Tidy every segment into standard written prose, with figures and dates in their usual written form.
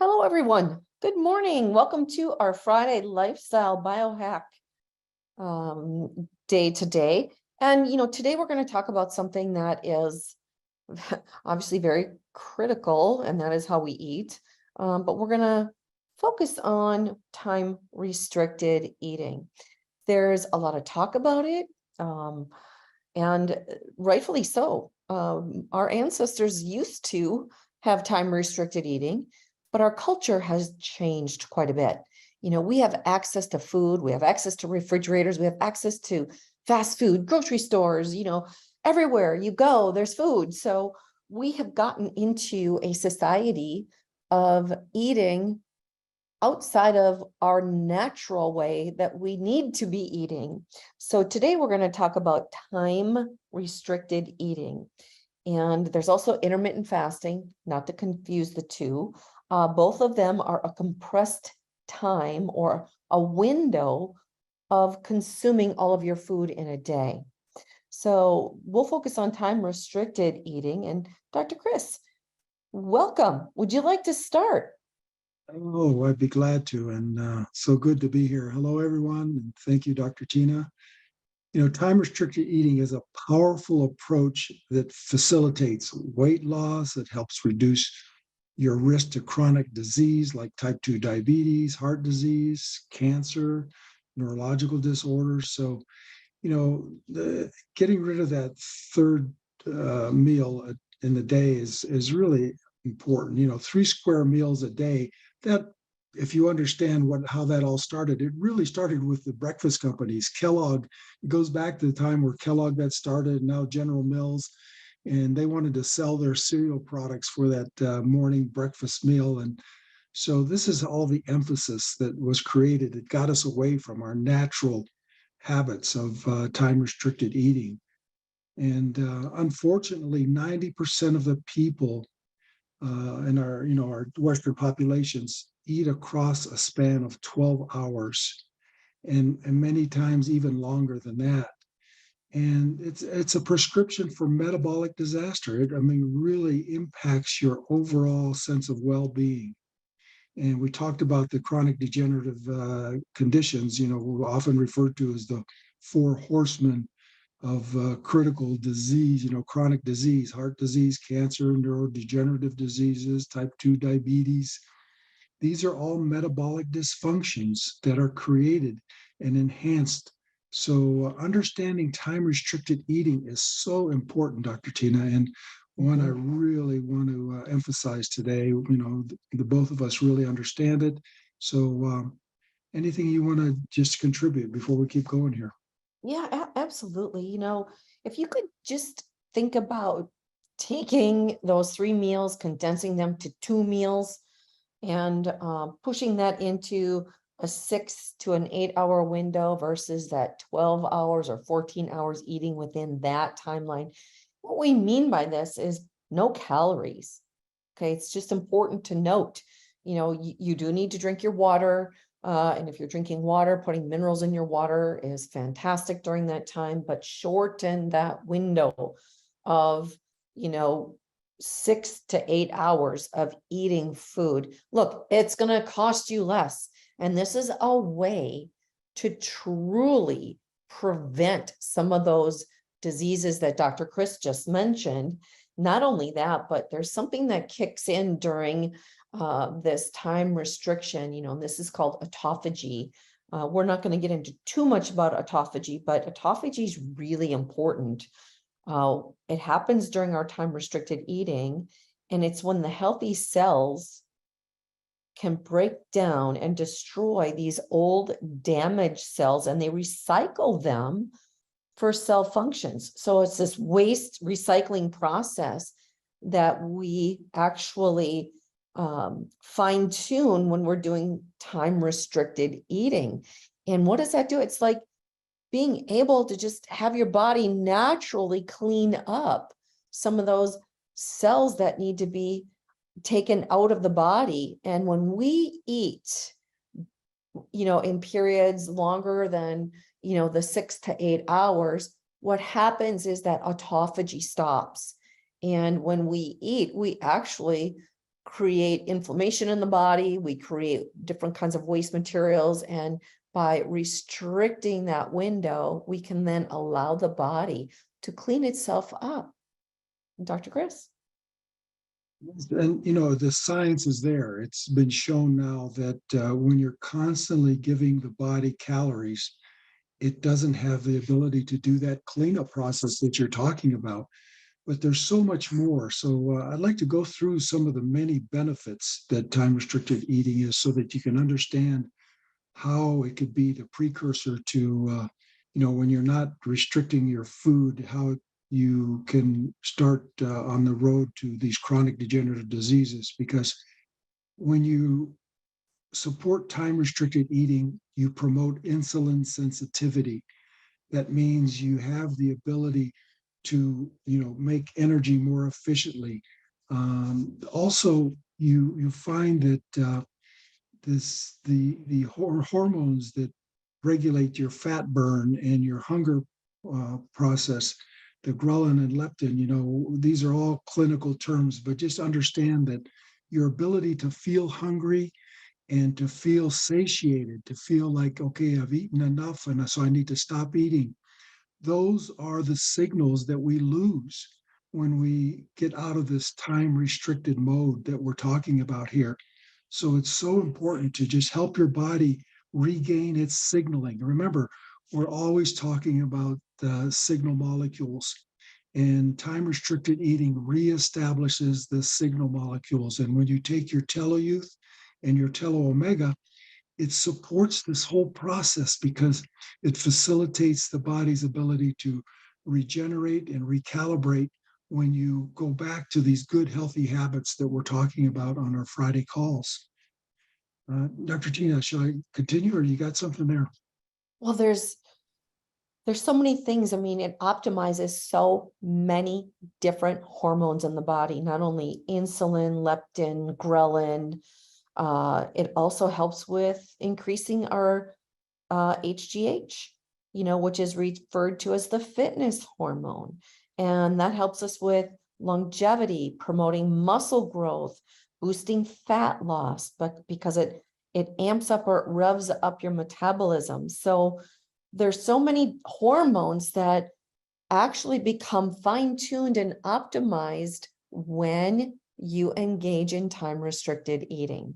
Hello, everyone. Good morning. Welcome to our Friday Lifestyle Biohack day today. And, today we're going to talk about something that is obviously very critical, and that is how we eat. But we're going to focus on time restricted eating. There's a lot of talk about it, and rightfully so. Our ancestors used to have time restricted eating, but our culture has changed quite a bit. We have access to food, we have access to refrigerators, we have access to fast food, grocery stores, everywhere you go, there's food. So we have gotten into a society of eating outside of our natural way that we need to be eating. So today we're going to talk about time restricted eating. And there's also intermittent fasting, not to confuse the two. Both of them are a compressed time or a window of consuming all of your food in a day. So we'll focus on time restricted eating. And Dr. Chris, welcome. Would you like to start? Oh, I'd be glad to. And so good to be here. Hello, everyone. And thank you, Dr. Tina. Time restricted eating is a powerful approach that facilitates weight loss. It helps reduce your risk to chronic disease like type 2 diabetes, heart disease, cancer, neurological disorders. So, getting rid of that third meal in the day is really important. 3 square meals a day. That, if you understand how that all started, it really started with the breakfast companies. Kellogg, it goes back to the time where Kellogg got started, now General Mills, and they wanted to sell their cereal products for that morning breakfast meal. And so this is all the emphasis that was created. It got us away from our natural habits of time restricted eating. And unfortunately, 90% of the people in our Western populations eat across a span of 12 hours, and many times even longer than that. And it's a prescription for metabolic disaster. Really impacts your overall sense of well-being. And we talked about the chronic degenerative conditions, we're often referred to as the four horsemen of critical disease, chronic disease, heart disease, cancer, neurodegenerative diseases, type 2 diabetes. These are all metabolic dysfunctions that are created and enhanced. So understanding time restricted eating is so important, Dr. Tina, and one I really want to emphasize today. The both of us really understand it. So anything you want to just contribute before we keep going here? Yeah, absolutely. If you could just think about taking those 3 meals, condensing them to 2 meals, and pushing that into a 6 to 8 hour window versus that 12 hours or 14 hours eating within that timeline. What we mean by this is no calories. Okay, it's just important to note, you do need to drink your water. And if you're drinking water, putting minerals in your water is fantastic during that time, but shorten that window of, 6 to 8 hours of eating food. Look, it's going to cost you less. And this is a way to truly prevent some of those diseases that Dr. Chris just mentioned. Not only that, but there's something that kicks in during this time restriction, this is called autophagy. We're not going to get into too much about autophagy, but autophagy is really important. It happens during our time restricted eating, and it's when the healthy cells can break down and destroy these old damaged cells, and they recycle them for cell functions. So it's this waste recycling process that we actually fine tune when we're doing time restricted eating. And what does that do? It's like being able to just have your body naturally clean up some of those cells that need to be taken out of the body. And when we eat, in periods longer than, the 6 to 8 hours, what happens is that autophagy stops. And when we eat, we actually create inflammation in the body. We create different kinds of waste materials. And by restricting that window, we can then allow the body to clean itself up. Dr. Chris? And the science is there. It's been shown now that when you're constantly giving the body calories, it doesn't have the ability to do that cleanup process that you're talking about. But there's so much more. So I'd like to go through some of the many benefits that time-restricted eating is, so that you can understand how it could be the precursor to, when you're not restricting your food, how you can start on the road to these chronic degenerative diseases. Because when you support time-restricted eating, you promote insulin sensitivity. That means you have the ability to make energy more efficiently. Also, you find that the hormones that regulate your fat burn and your hunger process, the ghrelin and leptin, these are all clinical terms, but just understand that your ability to feel hungry and to feel satiated, to feel like, okay, I've eaten enough and so I need to stop eating. Those are the signals that we lose when we get out of this time restricted mode that we're talking about here. So it's so important to just help your body regain its signaling. Remember, we're always talking about the signal molecules, and time restricted eating reestablishes the signal molecules. And when you take your Telloyuth and your Tello Omega, it supports this whole process because it facilitates the body's ability to regenerate and recalibrate when you go back to these good, healthy habits that we're talking about on our Friday calls. Dr. Tina, should I continue, or you got something there? Well, there's so many things. I mean, it optimizes so many different hormones in the body, not only insulin, leptin, ghrelin. It also helps with increasing our HGH, which is referred to as the fitness hormone. And that helps us with longevity, promoting muscle growth, boosting fat loss, but because it amps up or it revs up your metabolism. So there's so many hormones that actually become fine-tuned and optimized when you engage in time-restricted eating.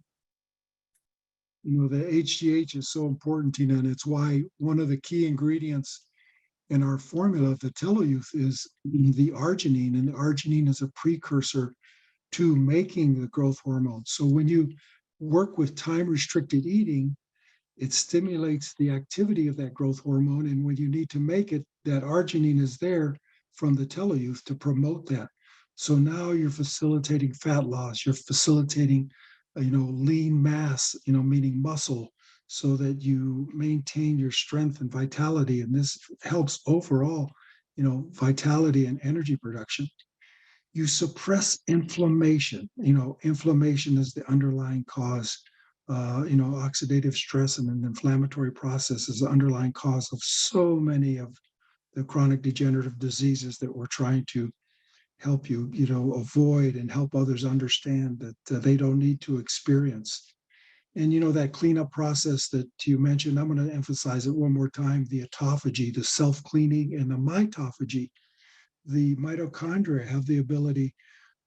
The HGH is so important, Tina, and it's why one of the key ingredients in our formula of the Telloyuth is the arginine, and the arginine is a precursor to making the growth hormone. So when you work with time-restricted eating, it stimulates the activity of that growth hormone, and when you need to make it, that arginine is there from the Telloyuth to promote that. So now you're facilitating fat loss, you're facilitating lean mass, meaning muscle, so that you maintain your strength and vitality. And this helps overall, vitality and energy production. You suppress inflammation. Inflammation is the underlying cause. Oxidative stress and an inflammatory process is the underlying cause of so many of the chronic degenerative diseases that we're trying to help you, avoid, and help others understand that they don't need to experience. And, that cleanup process that you mentioned, I'm going to emphasize it one more time: the autophagy, the self-cleaning, and the mitophagy. The mitochondria have the ability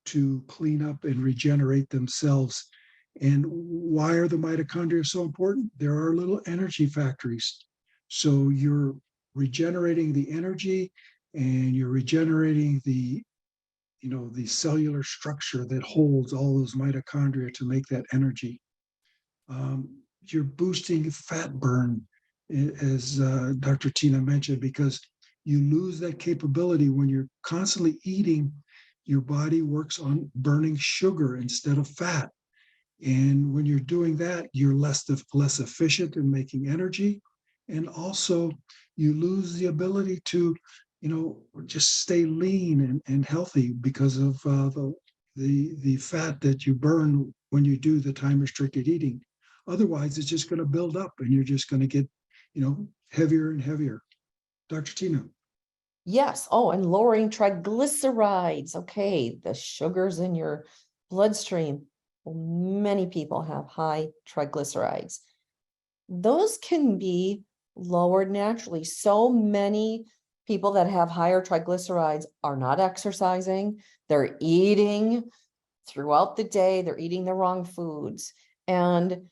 to clean up and regenerate themselves. And why are the mitochondria so important? There are little energy factories. So you're regenerating the energy, and you're regenerating the cellular structure that holds all those mitochondria to make that energy. You're boosting fat burn, as Dr. Tina mentioned, because you lose that capability when you're constantly eating. Your body works on burning sugar instead of fat. And when you're doing that, you're less efficient in making energy. And also you lose the ability to, just stay lean and healthy because of the fat that you burn when you do the time restricted eating. Otherwise, it's just going to build up and you're just going to get, heavier and heavier. Dr. Tina. Yes. Oh, and lowering triglycerides. Okay. The sugars in your bloodstream. many people have high triglycerides. Those can be lowered naturally. So many people that have higher triglycerides are not exercising. They're eating throughout the day. They're eating the wrong foods. And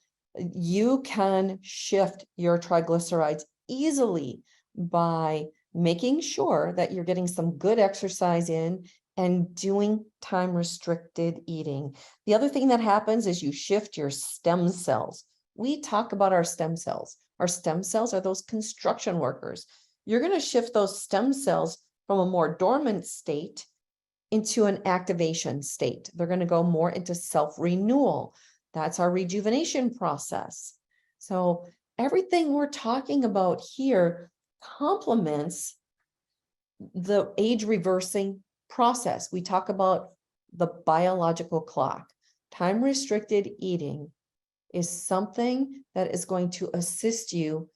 you can shift your triglycerides easily by making sure that you're getting some good exercise in and doing time restricted eating. The other thing that happens is you shift your stem cells. We talk about our stem cells. Our stem cells are those construction workers. You're going to shift those stem cells from a more dormant state into an activation state. They're going to go more into self-renewal. That's our rejuvenation process. So everything we're talking about here complements the age reversing process. We talk about the biological clock. Time restricted eating is something that is going to assist you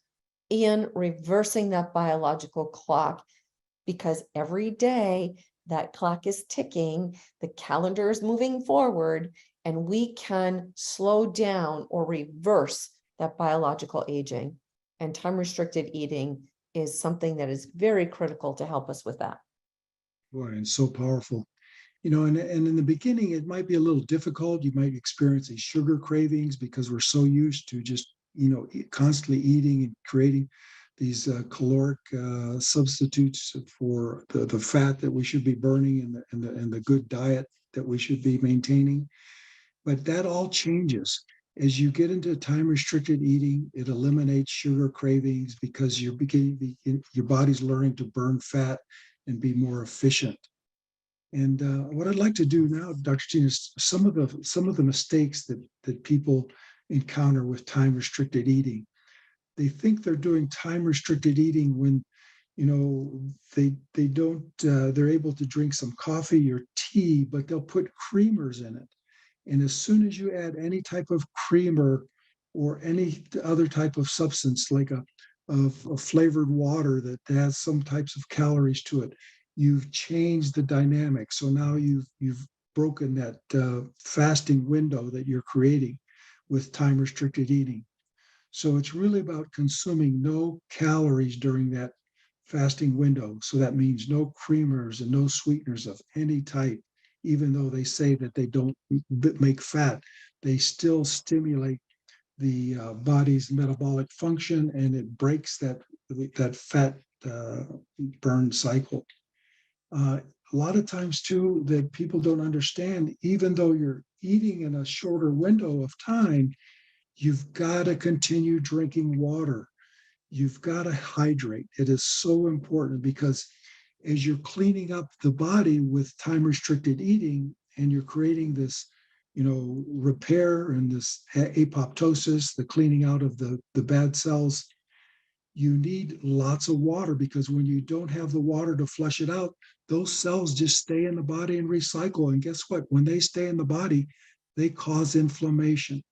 in reversing that biological clock, because every day that clock is ticking, the calendar is moving forward, and we can slow down or reverse that biological aging. And time restricted eating is something that is very critical to help us with that. Boy, and so powerful. And in the beginning, it might be a little difficult. You might experience these sugar cravings because we're so used to just, constantly eating and creating these caloric substitutes for the fat that we should be burning and the good diet that we should be maintaining. But that all changes. As you get into time restricted eating, it eliminates sugar cravings because your body's learning to burn fat and be more efficient. And what I'd like to do now, Dr. Tina, is some of the mistakes that people encounter with time restricted eating. They think they're doing time restricted eating when they don't they're able to drink some coffee or tea, but they'll put creamers in it. And as soon as you add any type of creamer or any other type of substance like a flavored water that has some types of calories to it, you've changed the dynamic. So now you've broken that fasting window that you're creating with time restricted eating. So it's really about consuming no calories during that fasting window. So that means no creamers and no sweeteners of any type. Even though they say that they don't make fat, they still stimulate the body's metabolic function, and it breaks that fat burn cycle. A lot of times too, that people don't understand, even though you're eating in a shorter window of time, you've got to continue drinking water. You've got to hydrate. It is so important because as you're cleaning up the body with time restricted eating and you're creating this, repair and this apoptosis, the cleaning out of the bad cells, you need lots of water, because when you don't have the water to flush it out, those cells just stay in the body and recycle. And guess what? When they stay in the body, they cause inflammation.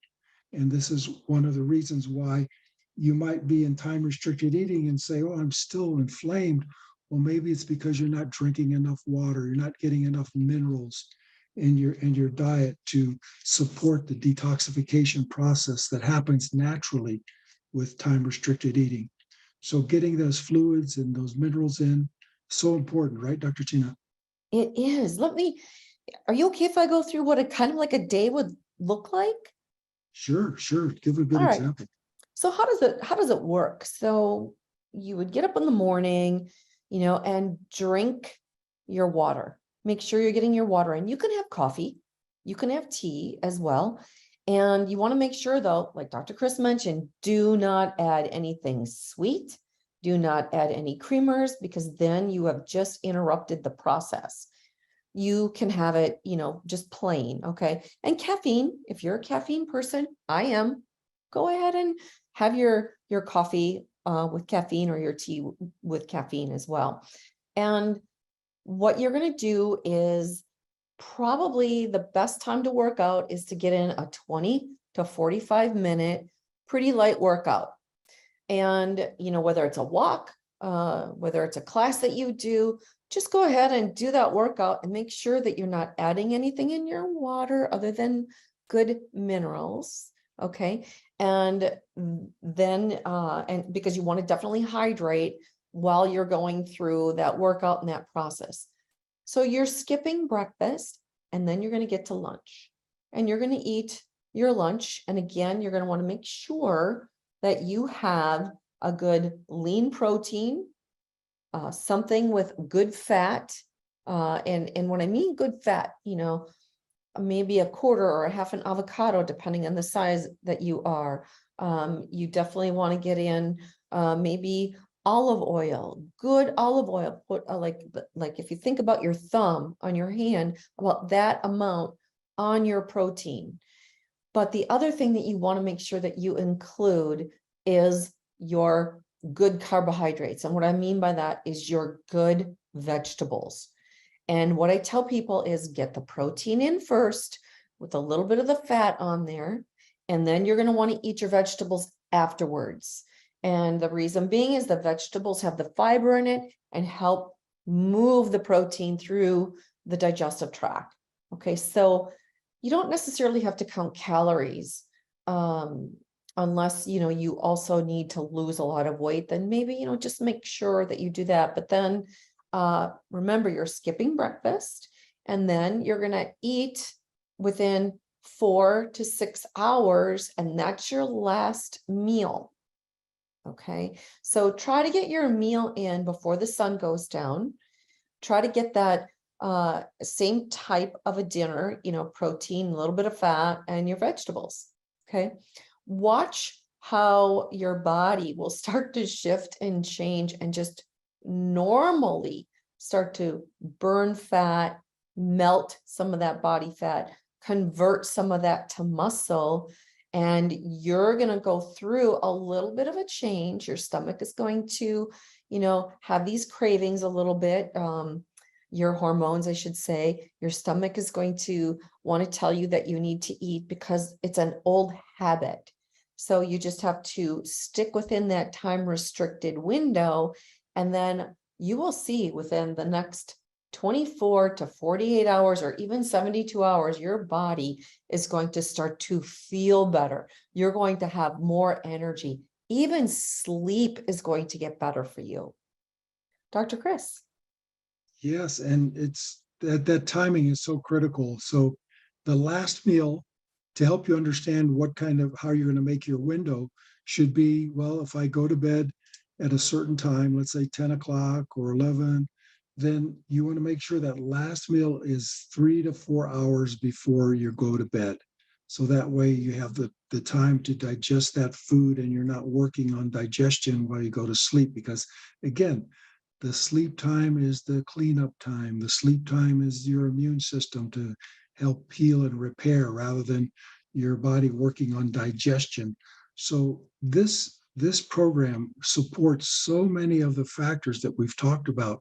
And this is one of the reasons why you might be in time restricted eating and say, oh, I'm still inflamed. Well, maybe it's because you're not drinking enough water. You're not getting enough minerals in your diet to support the detoxification process that happens naturally with time restricted eating. So getting those fluids and those minerals in, so important, right, Dr. Tina? It is. Are you okay if I go through what a kind of like a day would look like? Sure. Give a good All right. example. So how does it work? So you would get up in the morning, and drink your water. Make sure you're getting your water in. You can have coffee, you can have tea as well. And you want to make sure, though, like Dr. Chris mentioned, do not add anything sweet. Do not add any creamers, because then you have just interrupted the process. You can have it, just plain. Okay. And caffeine, if you're a caffeine person, I am, go ahead and have your coffee with caffeine, or your tea with caffeine as well. And what you're going to do is, probably the best time to work out is to get in a 20 to 45 minute pretty light workout. And whether it's a walk, whether it's a class that you do, just go ahead and do that workout and make sure that you're not adding anything in your water other than good minerals, okay? And then, and because you want to definitely hydrate while you're going through that workout and that process. So you're skipping breakfast, and then you're going to get to lunch, and you're going to eat your lunch. And again, you're going to want to make sure that you have a good lean protein, something with good fat. And when I mean good fat, maybe a quarter or a half an avocado, depending on the size that you are. You definitely want to get in maybe olive oil, good olive oil. Put like if you think about your thumb on your hand, about that amount on your protein. But the other thing that you want to make sure that you include is your good carbohydrates. And what I mean by that is your good vegetables. And what I tell people is get the protein in first with a little bit of the fat on there. And then you're going to want to eat your vegetables afterwards. And the reason being is the vegetables have the fiber in it and help move the protein through the digestive tract. Okay, so you don't necessarily have to count calories unless, you also need to lose a lot of weight. Then maybe, just make sure that you do that. But then remember, you're skipping breakfast, and then you're going to eat within 4 to 6 hours, and that's your last meal. Okay, so try to get your meal in before the sun goes down. Try to get that same type of a dinner, protein, a little bit of fat, and your vegetables. Okay, watch how your body will start to shift and change and just normally start to burn fat, melt some of that body fat, convert some of that to muscle. And you're going to go through a little bit of a change. Your stomach is going to, have these cravings a little bit. Your hormones, I should say, your stomach is going to want to tell you that you need to eat because it's an old habit. So you just have to stick within that time restricted window. And then you will see within the next 24 to 48 hours or even 72 hours, your body is going to start to feel better. You're going to have more energy. Even sleep is going to get better for you. Dr. Chris. Yes, and it's that timing is so critical. So the last meal, to help you understand how you're going to make your window, should be, well, if I go to bed at a certain time, let's say 10 o'clock or 11, then you want to make sure that last meal is 3 to 4 hours before you go to bed. So that way you have the time to digest that food, and you're not working on digestion while you go to sleep. Because again, the sleep time is the cleanup time. The sleep time is your immune system to help heal and repair rather than your body working on digestion. So this program supports so many of the factors that we've talked about.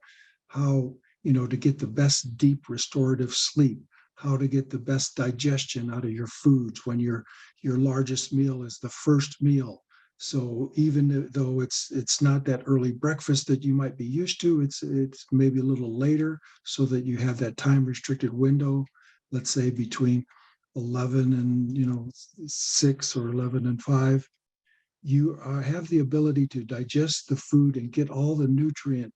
How, to get the best deep restorative sleep, how to get the best digestion out of your foods when your largest meal is the first meal. So even though it's not that early breakfast that you might be used to, it's maybe a little later, so that you have that time restricted window, let's say between 11 and 6 or 11 and 5. You have the ability to digest the food and get all the nutrient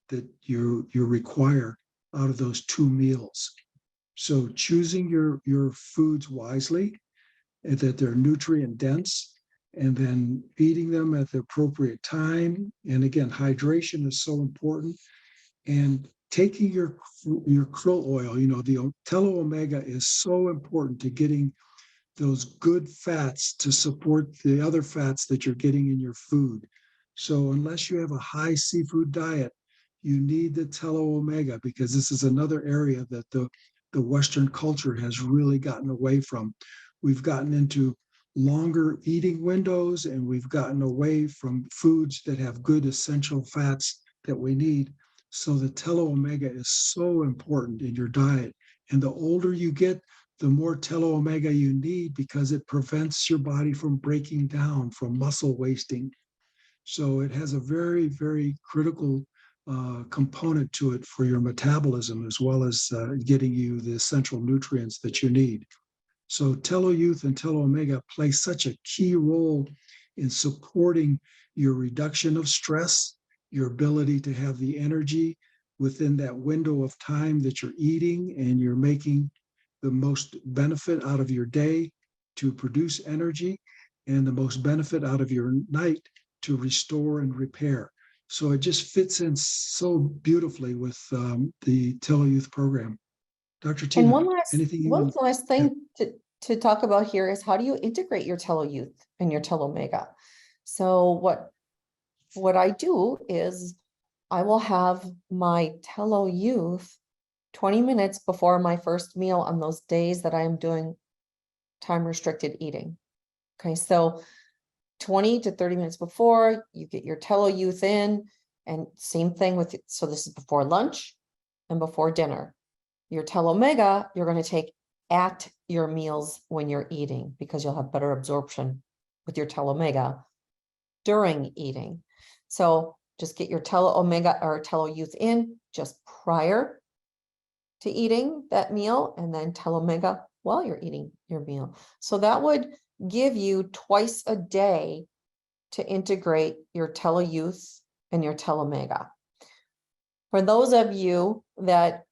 that you require out of those 2 meals. So choosing your foods wisely, and that they're nutrient dense, and then eating them at the appropriate time. And again, hydration is so important. And taking your krill oil, the telo omega is so important to getting those good fats to support the other fats that you're getting in your food. So unless you have a high seafood diet, you need the telo omega, because this is another area that the Western culture has really gotten away from. We've gotten into longer eating windows, and we've gotten away from foods that have good essential fats that we need. So the telo omega is so important in your diet. And the older you get, the more telo omega you need, because it prevents your body from breaking down, from muscle wasting. So it has a very, very critical component to it for your metabolism, as well as getting you the essential nutrients that you need. So TeloYouth and TeloOmega play such a key role in supporting your reduction of stress, your ability to have the energy within that window of time that you're eating, and you're making the most benefit out of your day to produce energy, and the most benefit out of your night to restore and repair. So it just fits in so beautifully with the TeloYouth program. Dr. And Tina, anything you one want? last thing to talk about here is, how do you integrate your TeloYouth and your TeloMega? So what I do is I will have my TeloYouth 20 minutes before my first meal on those days that I am doing time restricted eating. Okay, so 20 to 30 minutes before, you get your TeloYouth in, and same thing with it. So this is before lunch and before dinner. Your TeloMega, you're going to take at your meals when you're eating, because you'll have better absorption with your TeloMega during eating. So just get your TeloOmega or TeloYouth in just prior to eating that meal, and then TeloMega while you're eating your meal. So that would give you twice a day to integrate your TeloYouth and your TeloMega. For those of you that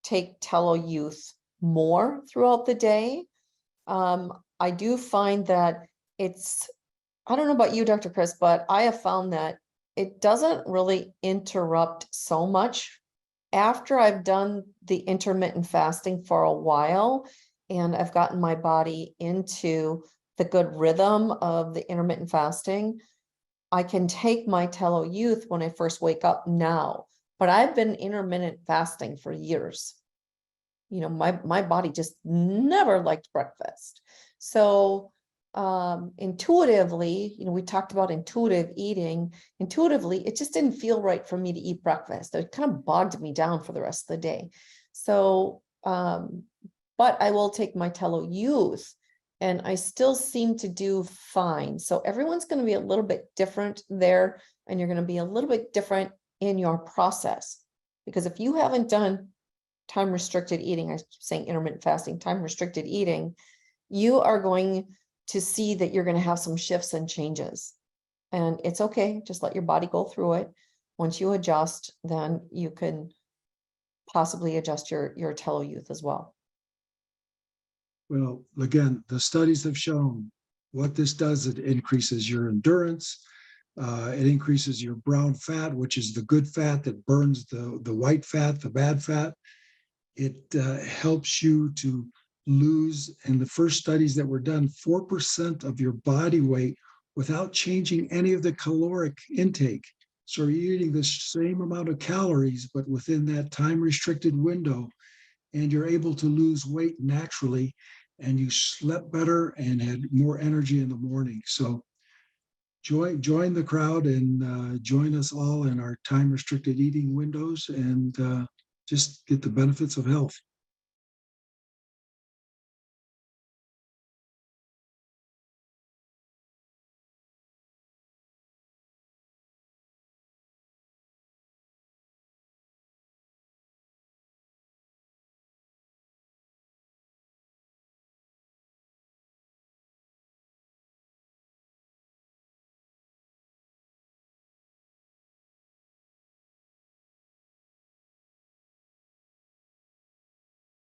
take TeloYouth more throughout the day, I do find that I don't know about you, Dr. Chris, but I have found that it doesn't really interrupt so much after I've done the intermittent fasting for a while, and I've gotten my body into the good rhythm of the intermittent fasting. I can take my TeloYouth when I first wake up now, but I've been intermittent fasting for years. You know, my body just never liked breakfast. So intuitively, you know, we talked about intuitive eating. Intuitively, it just didn't feel right for me to eat breakfast. It kind of bogged me down for the rest of the day. So, but I will take my TeloYouth, and I still seem to do fine. So everyone's going to be a little bit different there, and you're going to be a little bit different in your process. Because if you haven't done time restricted eating, I keep saying intermittent fasting, time restricted eating, you are going to see that you're going to have some shifts and changes. And it's okay. Just let your body go through it. Once you adjust, then you can possibly adjust your TeloYouth as well. Well, again, the studies have shown what this does. It increases your endurance. It increases your brown fat, which is the good fat that burns the white fat, the bad fat. It helps you to lose, in the first studies that were done, 4% of your body weight without changing any of the caloric intake. So you're eating the same amount of calories, but within that time restricted window, and you're able to lose weight naturally, and you slept better and had more energy in the morning. So join the crowd and join us all in our time restricted eating windows, and just get the benefits of health.